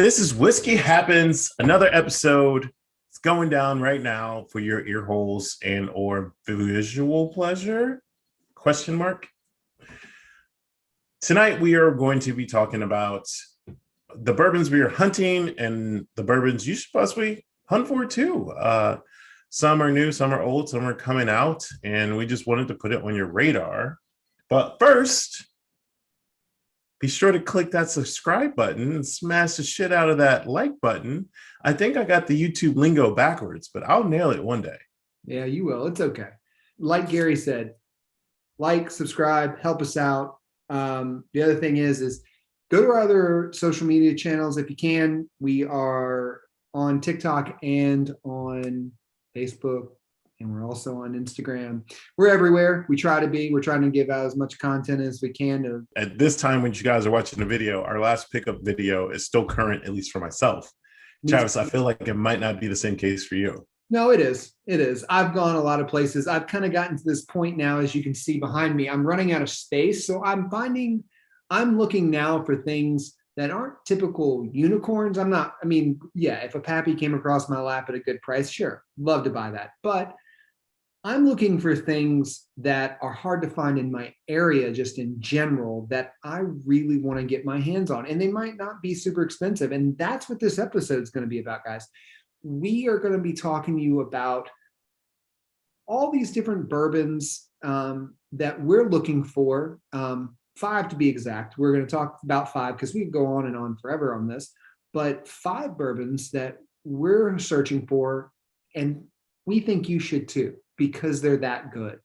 This is Whiskey Happens, another episode. It's going down right now for your ear holes and or visual pleasure? Question mark. Tonight we are going to be talking about the bourbons we are hunting and the bourbons you should possibly hunt for too. Some are new, some are old, some are coming out, and we just wanted to put it on your radar. But first, be sure to click that subscribe button and smash the shit out of that like button. I think I got the YouTube lingo backwards, but I'll nail it one day. Yeah, you will. It's okay. Like Gary said, like, subscribe, help us out. The other thing is go to our other social media channels if you can. We are on TikTok and on Facebook, and we're also on Instagram. We're everywhere. We try to be. We're trying to give out as much content as we can. At this time, when you guys are watching the video, our last pickup video is still current, at least for myself. Travis, I feel like it might not be the same case for you. No, it is. It is. I've gone a lot of places. I've kind of gotten to this point now, as you can see behind me, I'm running out of space. So I'm looking now for things that aren't typical unicorns. If a pappy came across my lap at a good price, sure, love to buy that. But I'm looking for things that are hard to find in my area, just in general, that I really want to get my hands on. And they might not be super expensive. And that's what this episode is going to be about, guys. We are going to be talking to you about all these different bourbons that we're looking for. 5 to be exact. We're going to talk about 5 because we could go on and on forever on this, but 5 bourbons that we're searching for, and we think you should too, because they're that good.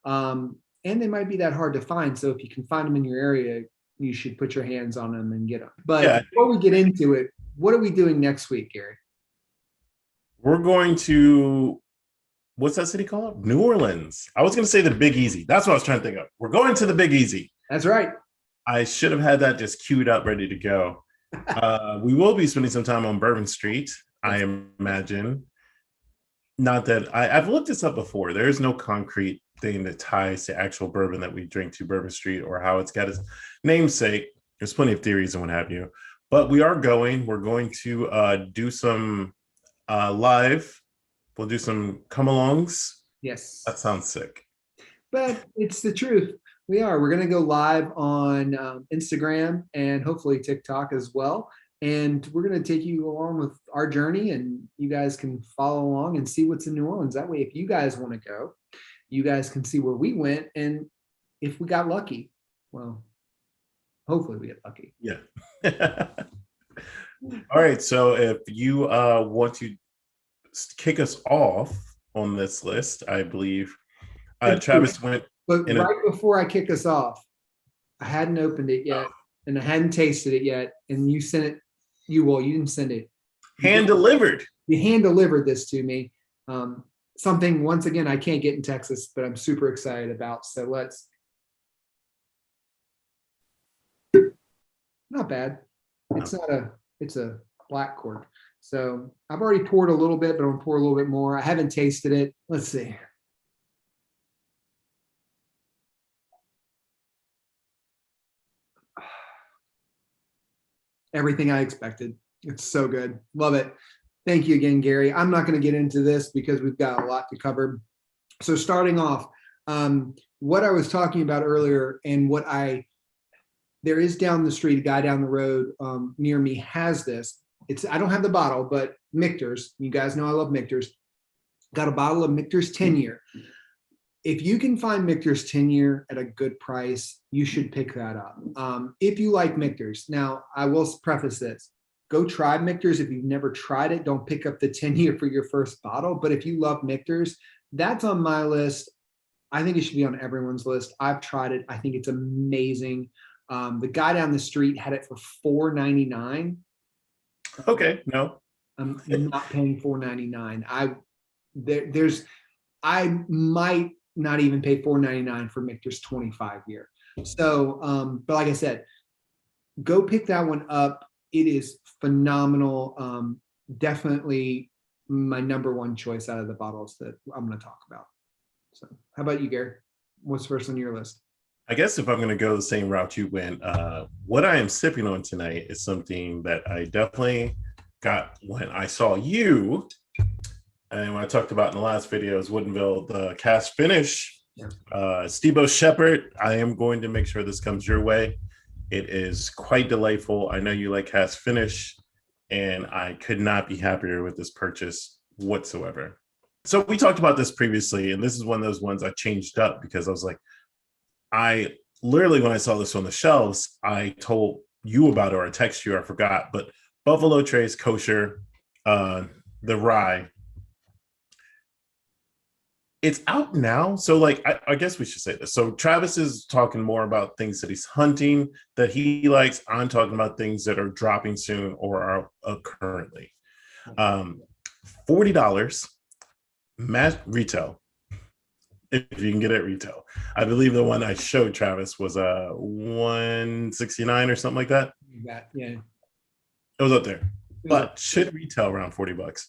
And they might be that hard to find. So if you can find them in your area, you should put your hands on them and get them. But Before we get into it, what are we doing next week, Gary? We're going to, what's that city called? New Orleans. I was going to say the Big Easy. That's what I was trying to think of. We're going to the Big Easy. That's right. I should have had that just queued up, ready to go. We will be spending some time on Bourbon Street, I imagine. Not that I've looked this up before. There is no concrete thing that ties to actual bourbon that we drink to Bourbon Street or how it's got its namesake. There's plenty of theories and what have you. But we're going to do some live. We'll do some come-alongs. Yes. That sounds sick. But it's the truth. We're going to go live on Instagram and hopefully TikTok as well. And we're going to take you along with our journey, and you guys can follow along and see what's in New Orleans. That way, if you guys want to go, you guys can see where we went. And if we got lucky, well, hopefully we get lucky. Yeah. All right. So if you want to kick us off on this list, I believe Travis went. But before I kick us off, I hadn't opened it yet, and I hadn't tasted it yet. And you sent it. You didn't send it. Hand delivered. You hand delivered this to me. Something, once again, I can't get in Texas, but I'm super excited about. So let's. Not bad. It's a black cork. So I've already poured a little bit, but I'm gonna pour a little bit more. I haven't tasted it. Let's see. Everything I expected. It's so good. Love it. Thank you again, Gary. I'm not going to get into this because we've got a lot to cover. So starting off, what I was talking about earlier and there is down the street, a guy down the road near me has this. I don't have the bottle, but Michter's, you guys know I love Michter's. Got a bottle of Michter's 10-year. If you can find Michter's 10-year at a good price, you should pick that up. If you like Michter's. Now, I will preface this. Go try Michter's. If you've never tried it, don't pick up the 10-year for your first bottle. But if you love Michter's, that's on my list. I think it should be on everyone's list. I've tried it. I think it's amazing. The guy down the street had it for $4.99. Okay, no. I'm not paying $4.99. I might not even pay $4.99 for Michter's 25-year. So, but like I said, go pick that one up. It is phenomenal. Definitely my number one choice out of the bottles that I'm going to talk about. So how about you, Gary? What's first on your list? I guess if I'm going to go the same route you went, what I am sipping on tonight is something that I definitely got when I saw you. And when I talked about in the last video is Woodinville, the Cask finish. Yeah. Stebo Shepherd, I am going to make sure this comes your way. It is quite delightful. I know you like Cask finish, and I could not be happier with this purchase whatsoever. So we talked about this previously, and this is one of those ones I changed up because I was like, I literally, when I saw this on the shelves, I told you about it or I texted you, I forgot, but Buffalo Trace Kosher, the rye, it's out now. So like, I guess we should say this. So Travis is talking more about things that he's hunting that he likes. I'm talking about things that are dropping soon or are currently. $40 mass retail, if you can get it at retail. I believe the one I showed Travis was a 169 or something like that. Yeah, it was up there, but should retail around $40.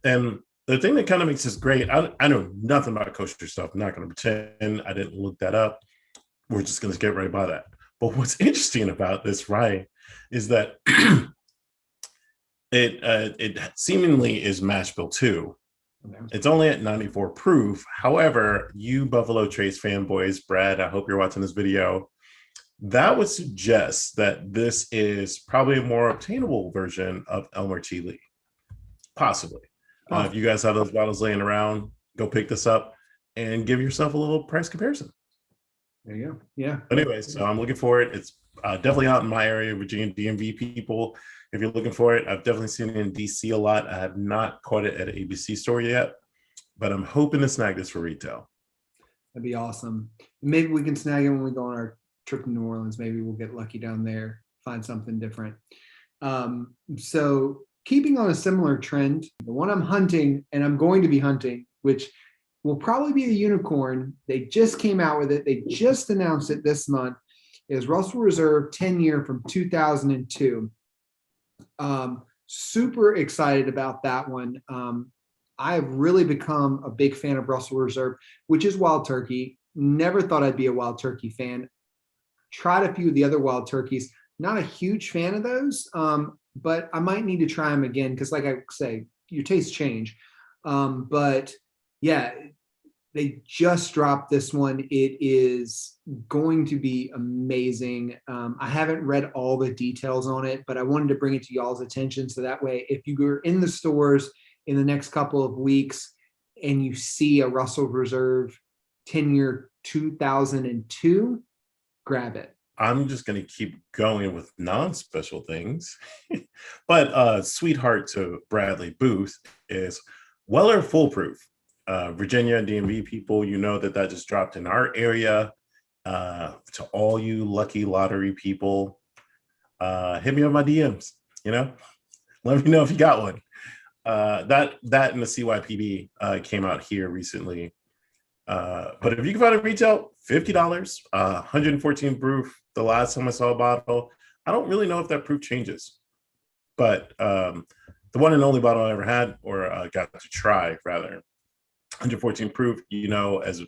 And the thing that kind of makes this great, I know nothing about kosher stuff. I'm not going to pretend I didn't look that up. We're just going to get right by that. But what's interesting about this rye is that it seemingly is mash bill 2. It's only at 94 proof. However, you Buffalo Trace fanboys, Brad, I hope you're watching this video. That would suggest that this is probably a more obtainable version of Elmer T. Lee. Possibly. If you guys have those bottles laying around, go pick this up and give yourself a little price comparison. There you go. Yeah. Anyways, so I'm looking for it. It's definitely out in my area, Virginia DMV people. If you're looking for it, I've definitely seen it in DC a lot. I have not caught it at an ABC store yet, but I'm hoping to snag this for retail. That'd be awesome. Maybe we can snag it when we go on our trip to New Orleans. Maybe we'll get lucky down there, find something different. So keeping on a similar trend, the one I'm hunting and I'm going to be hunting, which will probably be a unicorn. They just came out with it. They just announced it this month, is Russell Reserve 10-year from 2002. Super excited about that one. I have really become a big fan of Russell Reserve, which is wild turkey. Never thought I'd be a wild turkey fan. Tried a few of the other wild turkeys. Not a huge fan of those, but I might need to try them again because, like I say, your tastes change. But yeah, they just dropped this one. It is going to be amazing. I haven't read all the details on it, but I wanted to bring it to y'all's attention so that way, if you were in the stores in the next couple of weeks and you see a Russell Reserve 10-year 2002, grab it. I'm just going to keep going with non-special things. But sweetheart to Bradley Booth is Weller Foolproof. Virginia DMV people, you know that just dropped in our area. To all you lucky lottery people, hit me on my DMs, let me know if you got one. That and the CYPB came out here recently. But if you can find it retail, $50, 114 proof. The last time I saw a bottle, I don't really know if that proof changes, but the one and only bottle I ever had, or got to try rather, 114 proof, as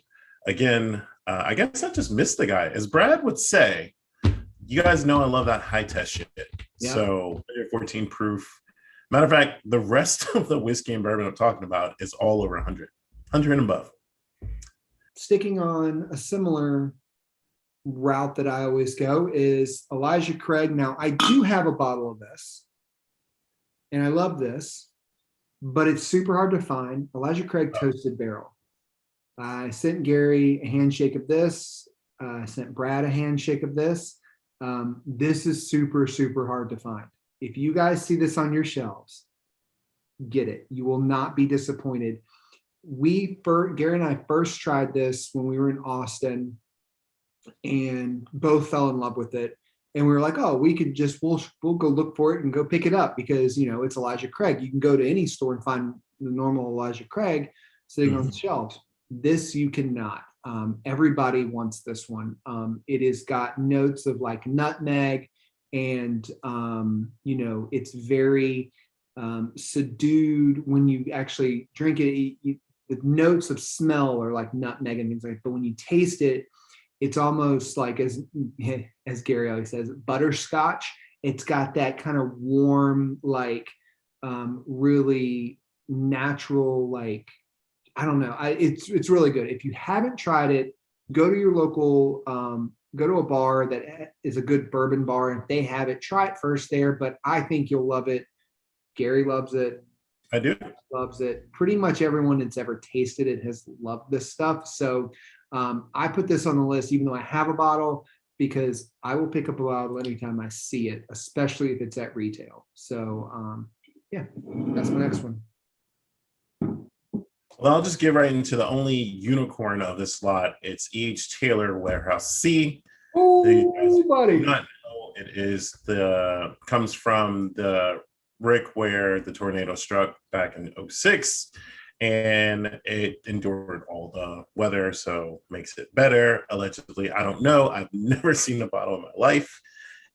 again, I guess I just missed the guy. As Brad would say, you guys know I love that high test shit. Yeah. So 114 proof. Matter of fact, the rest of the whiskey and bourbon I'm talking about is all over 100 and above. Sticking on a similar route that I always go is Elijah Craig. Now, I do have a bottle of this, and I love this, but it's super hard to find. Elijah Craig Toasted Barrel. I sent Gary a handshake of this. I sent Brad a handshake of this. This is super, super hard to find. If you guys see this on your shelves, get it. You will not be disappointed. Gary and I first tried this when we were in Austin and both fell in love with it. And we were like, oh, we'll go look for it and go pick it up because, it's Elijah Craig. You can go to any store and find the normal Elijah Craig sitting on the shelves. This you cannot. Everybody wants this one. It has got notes of like nutmeg and, it's very subdued when you actually drink it. The notes of smell are like nutmeg and things like that. But when you taste it, It's almost like, as Gary always says, butterscotch. It's got that kind of warm, like really natural, like, I don't know. It's really good. If you haven't tried it, go to your local, go to a bar that is a good bourbon bar. And if they have it, try it first there. But I think you'll love it. Gary loves it. I do. Loves it. Pretty much everyone that's ever tasted it has loved this stuff. So I put this on the list, even though I have a bottle, because I will pick up a bottle anytime I see it, especially if it's at retail. So yeah, that's my next one. Well, I'll just get right into the only unicorn of this lot. It's E.H. Taylor Warehouse C. Oh, buddy. Not know it is comes from the rick where the tornado struck back in 06, and it endured all the weather, so makes it better. Allegedly, I don't know. I've never seen a bottle in my life,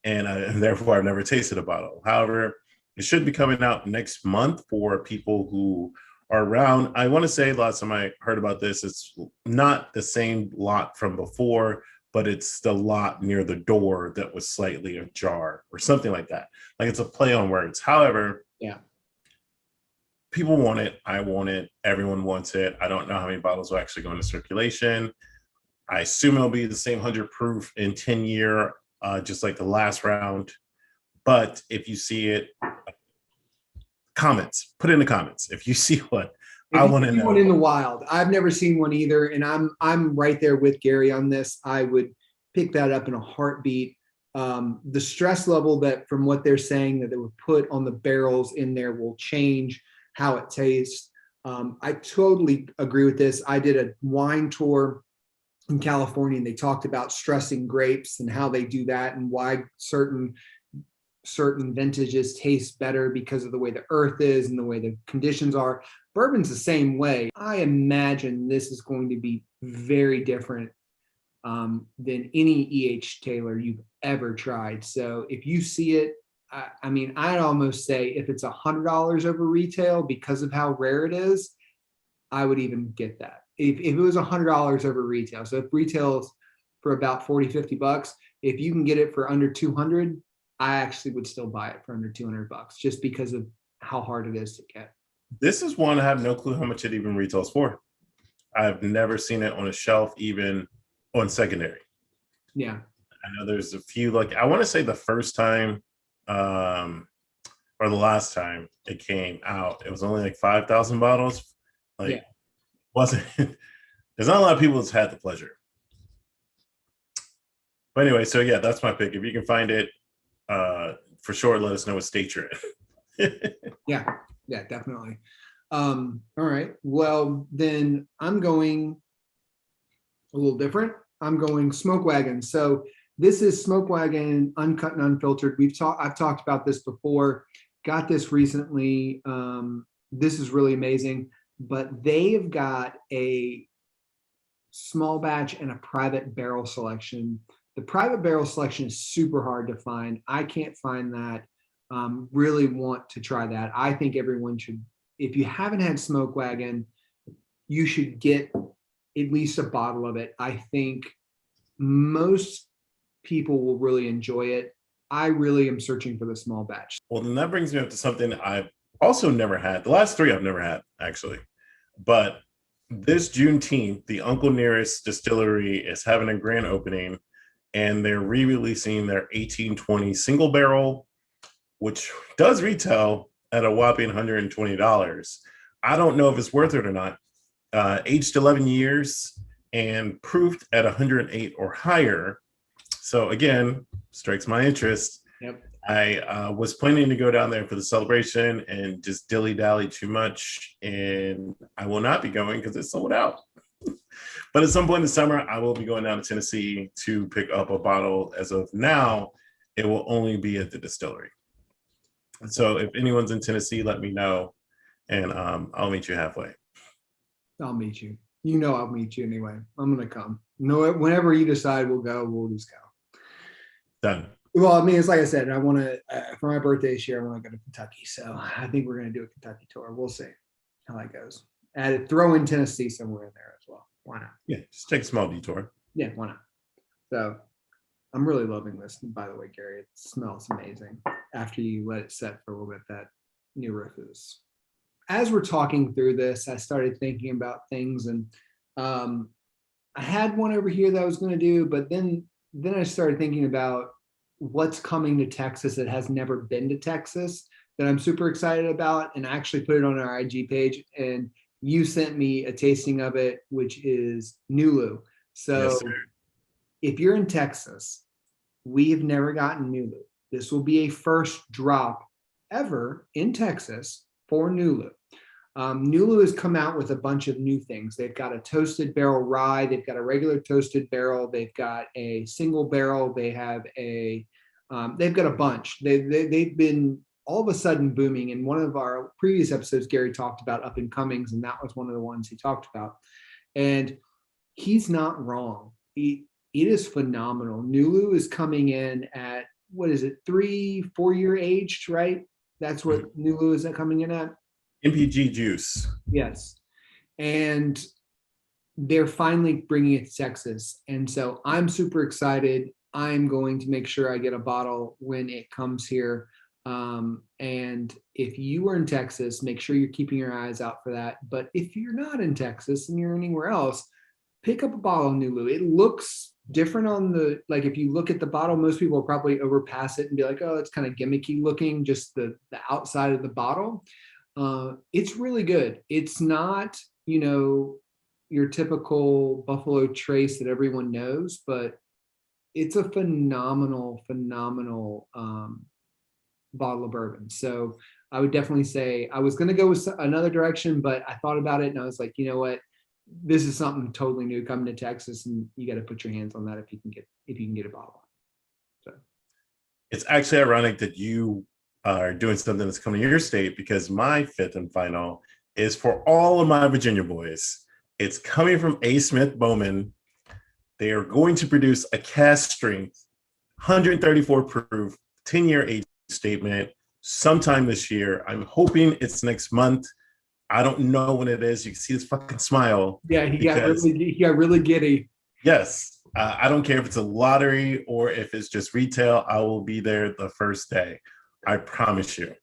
and therefore I've never tasted a bottle. However, it should be coming out next month for people who are around. I want to say last time I heard about this, it's not the same lot from before, but it's the lot near the door that was slightly ajar or something like that. Like it's a play on words. However, yeah, people want it. I want it. Everyone wants it. I don't know how many bottles will actually go into circulation. I assume it'll be the same 100 proof in 10 year, just like the last round. But if you see it, comments, put in the comments if you see one. I want to know. One in the wild. I've never seen one either, and I'm right there with Gary on this. I would pick that up in a heartbeat. The stress level that, from what they're saying, that they would put on the barrels in there will change how it tastes. I totally agree with this. I did a wine tour in California, and they talked about stressing grapes and how they do that, and why certain vintages taste better because of the way the earth is and the way the conditions are. Bourbon's the same way. I imagine this is going to be very different than any E.H. Taylor you've ever tried. So if you see it, I mean, I'd almost say if it's $100 over retail because of how rare it is, I would even get that. If it was $100 over retail, so if retail's for about 40, 50 bucks, if you can get it for under 200, I actually would still buy it for under 200 bucks just because of how hard it is to get. This is one I have no clue how much it even retails for. I've never seen it on a shelf, even on secondary. Yeah. I know there's a few, like I want to say the first time or the last time it came out, it was only like 5,000 bottles. Like, yeah. Wasn't there's not a lot of people that's had the pleasure. But anyway, so yeah, that's my pick. If you can find it, for sure, let us know what state you're in. Yeah, definitely. All right. Well, then I'm going a little different. I'm going Smoke Wagon. So this is Smoke Wagon, uncut and unfiltered. I've talked about this before. Got this recently. This is really amazing. But they've got a small batch and a private barrel selection. The private barrel selection is super hard to find. I can't find that. Really want to try that. I think everyone should, if you haven't had Smoke Wagon, you should get at least a bottle of it. I think most people will really enjoy it. I really am searching for the small batch. Well, then that brings me up to something I've also never had. The last three I've never had, actually. But this Juneteenth, the Uncle Nearest Distillery is having a grand opening, and they're re-releasing their 1820 single barrel, which does retail at a whopping $120. I don't know if it's worth it or not. Aged 11 years and proofed at 108 or higher. So again, strikes my interest. Yep. I was planning to go down there for the celebration and just dilly-dally too much, and I will not be going because it's sold out. But at some point in the summer, I will be going down to Tennessee to pick up a bottle. As of now, it will only be at the distillery. So if anyone's in Tennessee, let me know, and I'll meet you halfway. I'll meet you. You know I'll meet you anyway. I'm going to come. No, whenever you decide we'll go, we'll just go. Done. Well, I mean, it's like I said, I want to, for my birthday this year, I want to go to Kentucky. So I think we're going to do a Kentucky tour. We'll see how that goes. Throw in Tennessee somewhere in there as well. Why not? Yeah, just take a small detour. Yeah, why not? So I'm really loving this, by the way, Gary. It smells amazing after you let it set for a little bit. That new Ruffles. As we're talking through this, I started thinking about things, and I had one over here that I was going to do, but then I started thinking about what's coming to Texas that has never been to Texas that I'm super excited about, and I actually put it on our IG page, and you sent me a tasting of it, which is Nulu. So Yes, if you're in Texas, we have never gotten Nulu. This will be a first drop ever in Texas for Nulu. Nulu has come out with a bunch of new things. They've got a toasted barrel rye. They've got a regular toasted barrel. They've got a single barrel. They have they've got a bunch. They've been all of a sudden booming. In one of our previous episodes, Gary talked about up and comings, and that was one of the ones he talked about. And he's not wrong. It is phenomenal. Nulu is coming in at, what is it, 3-4 year aged, right? That's what Nulu is coming in at. MPG juice. Yes. And they're finally bringing it to Texas. And so I'm super excited. I'm going to make sure I get a bottle when it comes here. And if you are in Texas, make sure you're keeping your eyes out for that. But if you're not in Texas and you're anywhere else, pick up a bottle of Nulu. It looks different on the, like, if you look at the bottle, most people will probably overpass it and be like, oh, it's kind of gimmicky looking, just the outside of the bottle. It's really good. It's not, your typical Buffalo Trace that everyone knows, but it's a phenomenal bottle of bourbon. So I would definitely say, I was going to go with another direction, but I thought about it and I was like, you know what? This is something totally new coming to Texas, and you got to put your hands on that if you can get a bottle. So It's actually ironic that you are doing something that's coming to your state, because my fifth and final is for all of my Virginia boys. It's coming from A. Smith Bowman. They are going to produce a cask strength, 134 proof, 10-year age statement sometime this year. I'm hoping it's next month. I don't know when it is. You can see this fucking smile. Yeah, he got really giddy. Yes. I don't care if it's a lottery or if it's just retail. I will be there the first day. I promise you.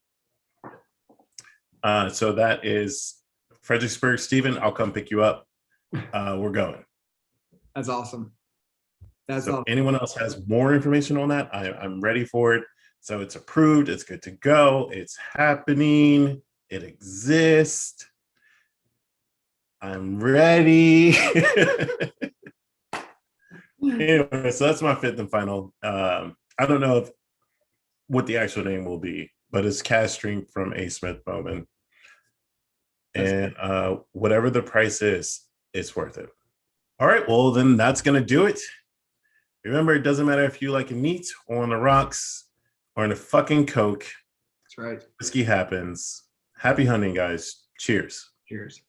So that is Fredericksburg. Steven, I'll come pick you up. We're going. That's awesome. So anyone else has more information on that, I'm ready for it. So it's approved. It's good to go. It's happening. It exists. I'm ready. Anyway, so that's my fifth and final. I don't know what the actual name will be, but it's cask strength from A. Smith Bowman. And whatever the price is, it's worth it. All right, well, then that's going to do it. Remember, it doesn't matter if you like neat or on the rocks or in a fucking Coke. That's right. Whiskey happens. Happy hunting, guys. Cheers. Cheers.